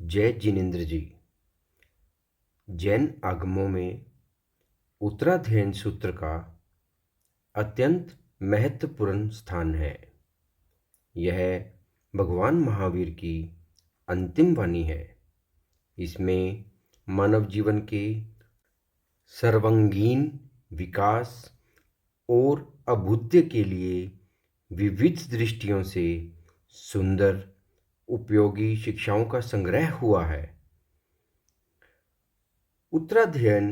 जय जिनेन्द्र जी। जैन आगमों में उत्तराध्ययन सूत्र का अत्यंत महत्वपूर्ण स्थान है। यह भगवान महावीर की अंतिम वाणी है। इसमें मानव जीवन के सर्वांगीण विकास और अभ्युदय के लिए विविध दृष्टियों से सुंदर उपयोगी शिक्षाओं का संग्रह हुआ है। उत्तराध्ययन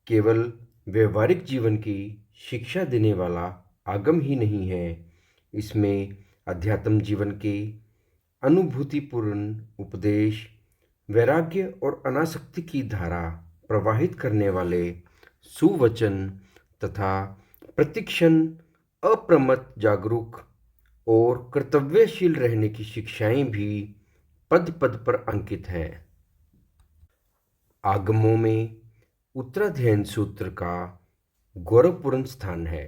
केवल व्यवहारिक जीवन की शिक्षा देने वाला आगम ही नहीं है, इसमें अध्यात्म जीवन के अनुभूतिपूर्ण उपदेश, वैराग्य और अनासक्ति की धारा प्रवाहित करने वाले सुवचन तथा प्रतिक्षण अप्रमत्त जागरूक और कर्तव्यशील रहने की शिक्षाएं भी पद पद पर अंकित हैं। आगमों में उत्तराध्ययन सूत्र का गौरवपूर्ण स्थान है।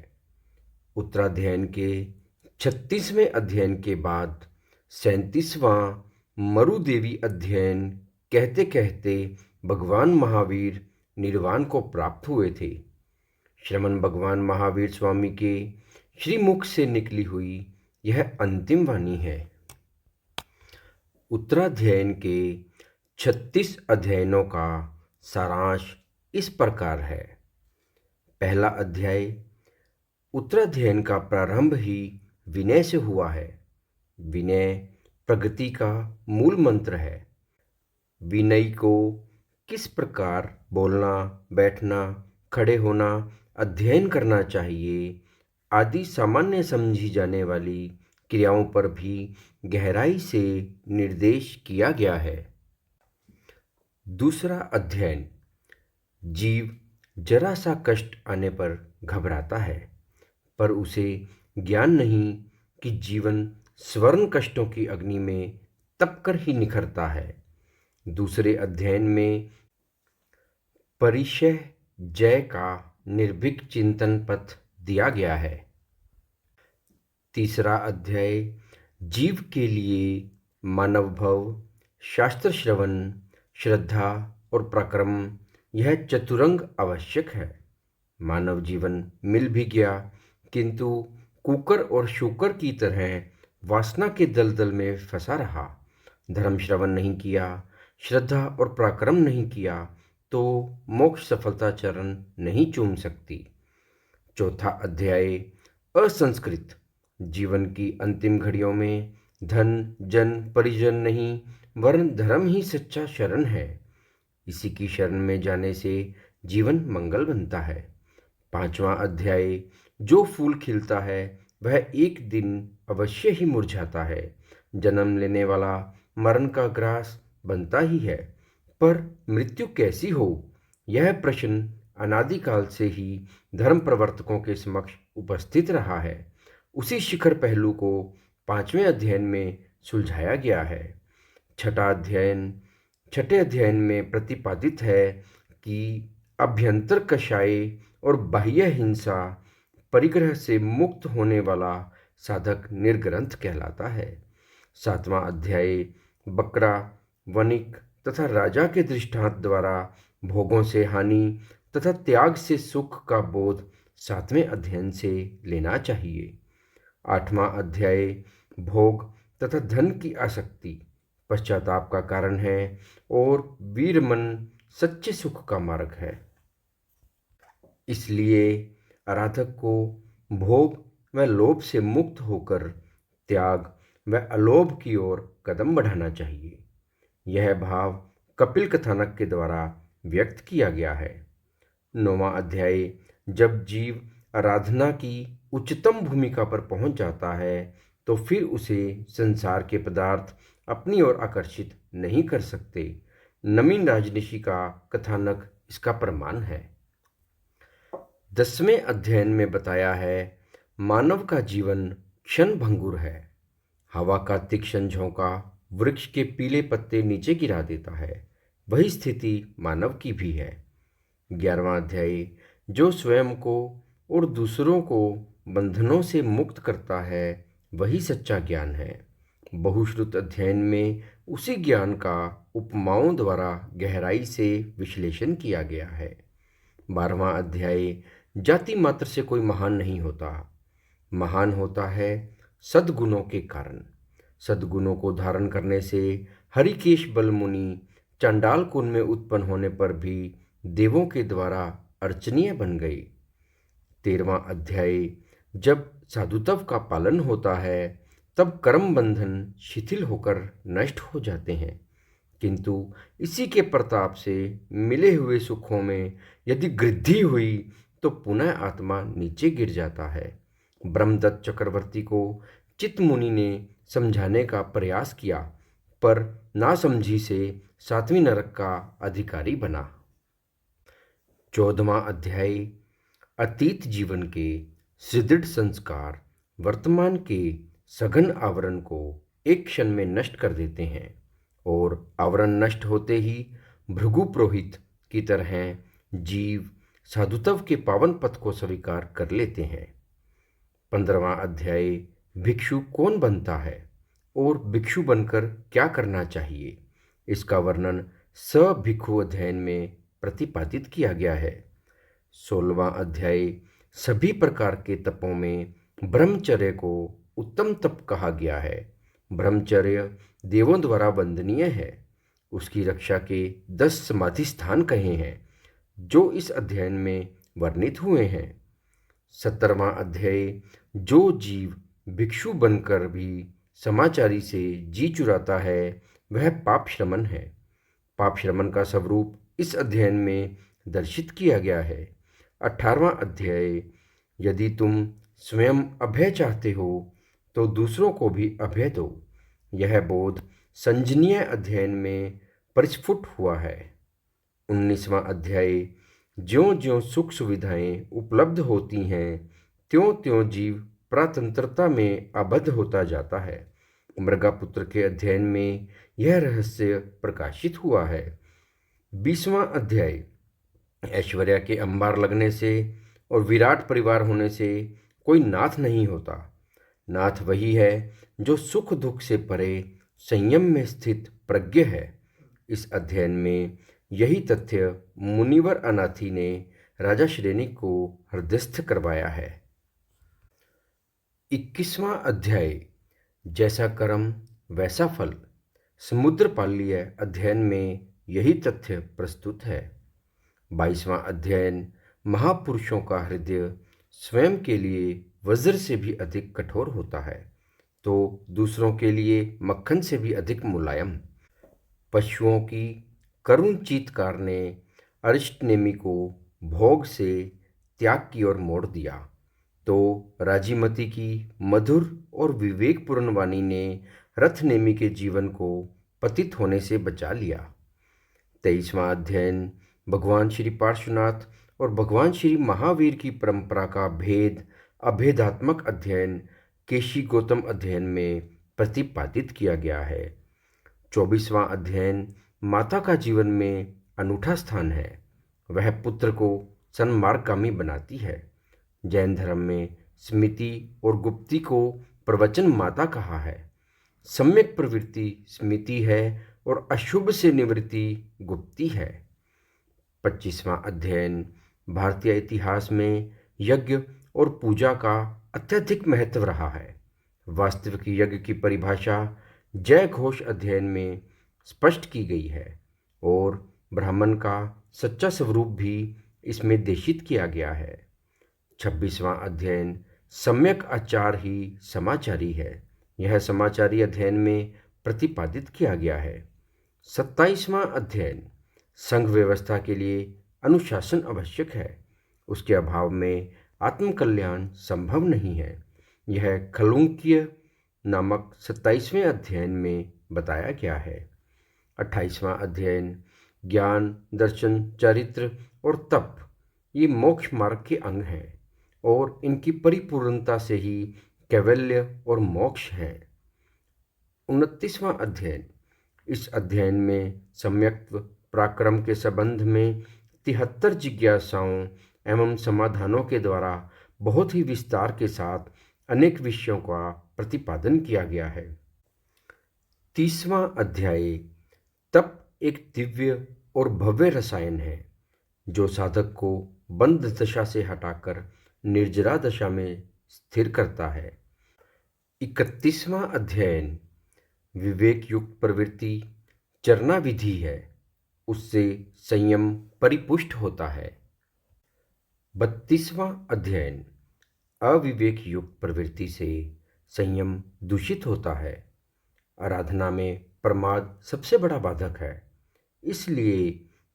उत्तराध्ययन के 36वें अध्ययन के बाद 37वां मरुदेवी अध्ययन कहते कहते भगवान महावीर निर्वाण को प्राप्त हुए थे। श्रमण भगवान महावीर स्वामी के श्रीमुख से निकली हुई यह अंतिम वाणी है। उत्तराध्ययन के 36 अध्ययनों का सारांश इस प्रकार है। पहला अध्याय, उत्तराध्ययन का प्रारंभ ही विनय से हुआ है। विनय प्रगति का मूल मंत्र है। विनयी को किस प्रकार बोलना, बैठना, खड़े होना, अध्ययन करना चाहिए आदि सामान्य समझी जाने वाली क्रियाओं पर भी गहराई से निर्देश किया गया है। दूसरा अध्ययन, जीव जरा सा कष्ट आने पर घबराता है, पर उसे ज्ञान नहीं कि जीवन स्वर्ण कष्टों की अग्नि में तपकर ही निखरता है। दूसरे अध्ययन में परिचय जय का निर्भीक चिंतन पथ दिया गया है। तीसरा अध्याय, जीव के लिए मानव भव, शास्त्र श्रवण, श्रद्धा और पराक्रम यह चतुरंग आवश्यक है। मानव जीवन मिल भी गया, किंतु कुकर और शूकर की तरह वासना के दलदल में फंसा रहा। धर्म श्रवण नहीं किया, श्रद्धा और पराक्रम नहीं किया तो मोक्ष सफलता चरण नहीं चूम सकती। चौथा अध्याय, असंस्कृत, जीवन की अंतिम घड़ियों में धन जन परिजन नहीं वरन धर्म ही सच्चा शरण है। इसी की शरण में जाने से जीवन मंगल बनता है। पांचवा अध्याय, जो फूल खिलता है वह एक दिन अवश्य ही मुरझाता है। जन्म लेने वाला मरण का ग्रास बनता ही है, पर मृत्यु कैसी हो, यह प्रश्न अनादिकाल से ही धर्म प्रवर्तकों के समक्ष उपस्थित रहा है। उसी शिखर पहलू को 5वें अध्ययन में सुलझाया गया है। छठे अध्ययन में प्रतिपादित है कि अभ्यंतर कषाय और बाह्य हिंसा परिग्रह से मुक्त होने वाला साधक निर्ग्रंथ कहलाता है। 7वां अध्याय, बकरा, वणिक तथा राजा के दृष्टांत द्वारा भोगों से हानि तथा त्याग से सुख का बोध 7वें अध्ययन से लेना चाहिए। 8वां अध्याय, भोग तथा धन की आसक्ति पश्चाताप का कारण है और वीर मन सच्चे सुख का मार्ग है। इसलिए आराधक को भोग व लोभ से मुक्त होकर त्याग व अलोभ की ओर कदम बढ़ाना चाहिए। यह भाव कपिल कथानक के द्वारा व्यक्त किया गया है। 9वां अध्याय, जब जीव आराधना की उच्चतम भूमिका पर पहुंच जाता है तो फिर उसे संसार के पदार्थ अपनी ओर आकर्षित नहीं कर सकते। नवीन राजनीति का कथानक इसका प्रमाण है। 10वें अध्ययन में बताया है, मानव का जीवन क्षण भंगुर है। हवा का तीक्ष्ण झोंका वृक्ष के पीले पत्ते नीचे गिरा देता है, वही स्थिति मानव की भी है। 11वां अध्याय, जो स्वयं को और दूसरों को बंधनों से मुक्त करता है वही सच्चा ज्ञान है। बहुश्रुत अध्ययन में उसी ज्ञान का उपमाओं द्वारा गहराई से विश्लेषण किया गया है। 12वां अध्याय, जाति मात्र से कोई महान नहीं होता, महान होता है सद्गुणों के कारण। सद्गुणों को धारण करने से हरिकेश बल मुनि चांडाल कुल में उत्पन्न होने पर भी देवों के द्वारा अर्चनीय बन गई। 13वां अध्याय, जब साधुत्व का पालन होता है तब कर्म बंधन शिथिल होकर नष्ट हो जाते हैं, किंतु इसी के प्रताप से मिले हुए सुखों में यदि वृद्धि हुई तो पुनः आत्मा नीचे गिर जाता है। ब्रह्मदत्त चक्रवर्ती को चित्त मुनि ने समझाने का प्रयास किया, पर नासमझी से 7वीं नरक का अधिकारी बना। 14वां अध्याय, अतीत जीवन के सुदृढ़ संस्कार वर्तमान के सघन आवरण को एक क्षण में नष्ट कर देते हैं, और आवरण नष्ट होते ही भृगु पुरोहित की तरह जीव साधुत्व के पावन पथ को स्वीकार कर लेते हैं। 15वां अध्याय, भिक्षु कौन बनता है और भिक्षु बनकर क्या करना चाहिए, इसका वर्णन सभिक्षु अध्ययन में प्रतिपादित किया गया है। 16वां अध्याय, सभी प्रकार के तपों में ब्रह्मचर्य को उत्तम तप कहा गया है। ब्रह्मचर्य देवों द्वारा वंदनीय है। उसकी रक्षा के 10 समाधि स्थान कहे हैं जो इस अध्ययन में वर्णित हुए हैं। 17वां अध्याय, जो जीव भिक्षु बनकर भी समाचारी से जी चुराता है वह पाप श्रमण है। पाप श्रमण का स्वरूप इस अध्ययन में दर्शित किया गया है। 18वां अध्याय, यदि तुम स्वयं अभय चाहते हो तो दूसरों को भी अभय दो। यह बोध संजनीय अध्ययन में परिस्फुट हुआ है। 19वां अध्याय, ज्यों ज्यों सुख सुविधाएं उपलब्ध होती हैं त्यों त्यों जीव प्रातंत्रता में आबद्ध होता जाता है। मृगापुत्र के अध्ययन में यह रहस्य प्रकाशित हुआ है। 20वां अध्याय, ऐश्वर्य के अंबार लगने से और विराट परिवार होने से कोई नाथ नहीं होता। नाथ वही है जो सुख दुख से परे संयम में स्थित प्रज्ञ है। इस अध्ययन में यही तथ्य मुनिवर अनाथी ने राजा श्रेणी को हृदयस्थ करवाया है। 21वां अध्याय, जैसा कर्म वैसा फल, समुद्रपालीय अध्ययन में यही तथ्य प्रस्तुत है। 22वां अध्ययन, महापुरुषों का हृदय स्वयं के लिए वज्र से भी अधिक कठोर होता है तो दूसरों के लिए मक्खन से भी अधिक मुलायम। पशुओं की करुण चीत्कार ने अरिष्टनेमि को भोग से त्याग की ओर मोड़ दिया तो राजीमती की मधुर और विवेकपूर्ण वाणी ने रथनेमि के जीवन को पतित होने से बचा लिया। 23वां अध्ययन, भगवान श्री पार्श्वनाथ और भगवान श्री महावीर की परंपरा का भेद अभेदात्मक अध्ययन केशी गौतम अध्ययन में प्रतिपादित किया गया है। 24वां अध्ययन, माता का जीवन में अनूठा स्थान है। वह पुत्र को सन्मार्गगामी बनाती है। जैन धर्म में स्मृति और गुप्ति को प्रवचन माता कहा है। सम्यक प्रवृत्ति स्मृति है और अशुभ से निवृत्ति गुप्ति है। 25वां अध्ययन, भारतीय इतिहास में यज्ञ और पूजा का अत्यधिक महत्व रहा है। वास्तविक यज्ञ की परिभाषा जय घोष अध्ययन में स्पष्ट की गई है और ब्राह्मण का सच्चा स्वरूप भी इसमें देशित किया गया है। 26वां अध्ययन, सम्यक आचार ही समाचारी है। यह समाचारी अध्ययन में प्रतिपादित किया गया है। 27वां अध्ययन, संघ व्यवस्था के लिए अनुशासन आवश्यक है। उसके अभाव में आत्मकल्याण संभव नहीं है। यह खलुंक्य नामक 27वें अध्ययन में बताया गया है। 28वां अध्ययन, ज्ञान, दर्शन, चरित्र और तप ये मोक्ष मार्ग के अंग हैं और इनकी परिपूर्णता से ही कैवल्य और मोक्ष है। 29वां अध्ययन, इस अध्ययन में सम्यक्त्व पराक्रम के संबंध में 73 जिज्ञासाओं एवं समाधानों के द्वारा बहुत ही विस्तार के साथ अनेक विषयों का प्रतिपादन किया गया है। 30वां अध्याय। तप एक दिव्य और भव्य रसायन है जो साधक को बंध दशा से हटाकर निर्जरा दशा में स्थिर करता है। 31वां अध्याय। विवेक युक्त प्रवृत्ति चरना विधि है, उससे संयम परिपुष्ट होता है। 32वां अध्याय। अविवेक युक्त प्रवृत्ति से संयम दूषित होता है। आराधना में प्रमाद सबसे बड़ा बाधक है, इसलिए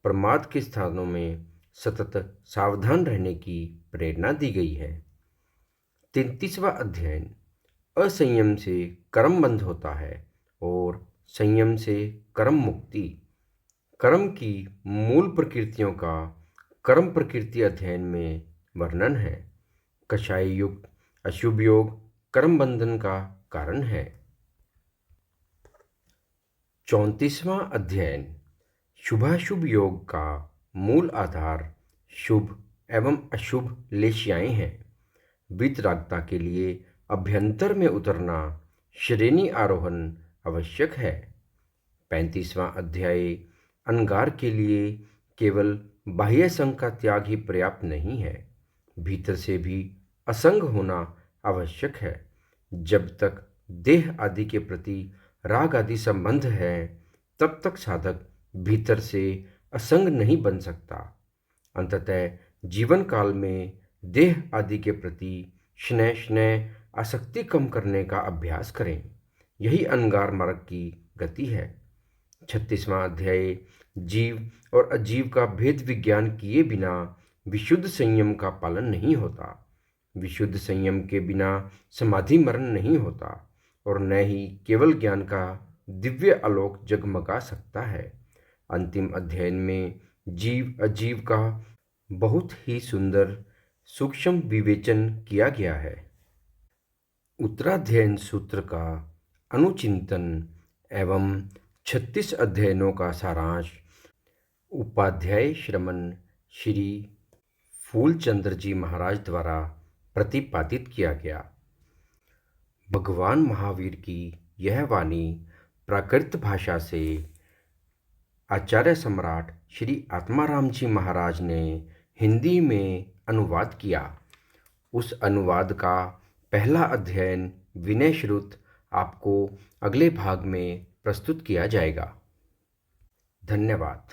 प्रमाद के स्थानों में सतत सावधान रहने की प्रेरणा दी गई है। 33वां अध्याय। असंयम से कर्म बंध होता है और संयम से कर्म मुक्ति। कर्म की मूल प्रकृतियों का कर्म प्रकृति अध्ययन में वर्णन है। कषाय युक्त अशुभ योग कर्म बंधन का कारण है। 34वां अध्ययन। शुभाशुभ योग का मूल आधार शुभ एवं अशुभ लेशियाएं हैं। वितरागता के लिए अभ्यंतर में उतरना श्रेणी आरोहण आवश्यक है। 35वां अध्याय। अनगार के लिए केवल बाह्य संग का त्याग ही पर्याप्त नहीं है, भीतर से भी असंग होना आवश्यक है। जब तक देह आदि के प्रति राग आदि संबंध है, तब तक साधक भीतर से असंग नहीं बन सकता। अंततः जीवन काल में देह आदि के प्रति स्नेह आसक्ति कम करने का अभ्यास करें। यही अनगार मार्ग की गति है। 36वां अध्याय। जीव और अजीव का भेद विज्ञान किए बिना विशुद्ध संयम का पालन नहीं होता। विशुद्ध संयम के बिना समाधि मरण नहीं होता और न ही केवल ज्ञान का दिव्य आलोक जगमगा सकता है। अंतिम अध्ययन में जीव अजीव का बहुत ही सुंदर सूक्ष्म विवेचन किया गया है। उत्तराध्ययन सूत्र का अनुचिंतन एवं 36 अध्ययनों का सारांश उपाध्याय श्रमण श्री फूलचंद्र जी महाराज द्वारा प्रतिपादित किया गया। भगवान महावीर की यह वाणी प्राकृत भाषा से आचार्य सम्राट श्री आत्माराम जी महाराज ने हिंदी में अनुवाद किया। उस अनुवाद का पहला अध्ययन विनय श्रुत आपको अगले भाग में प्रस्तुत किया जाएगा। धन्यवाद।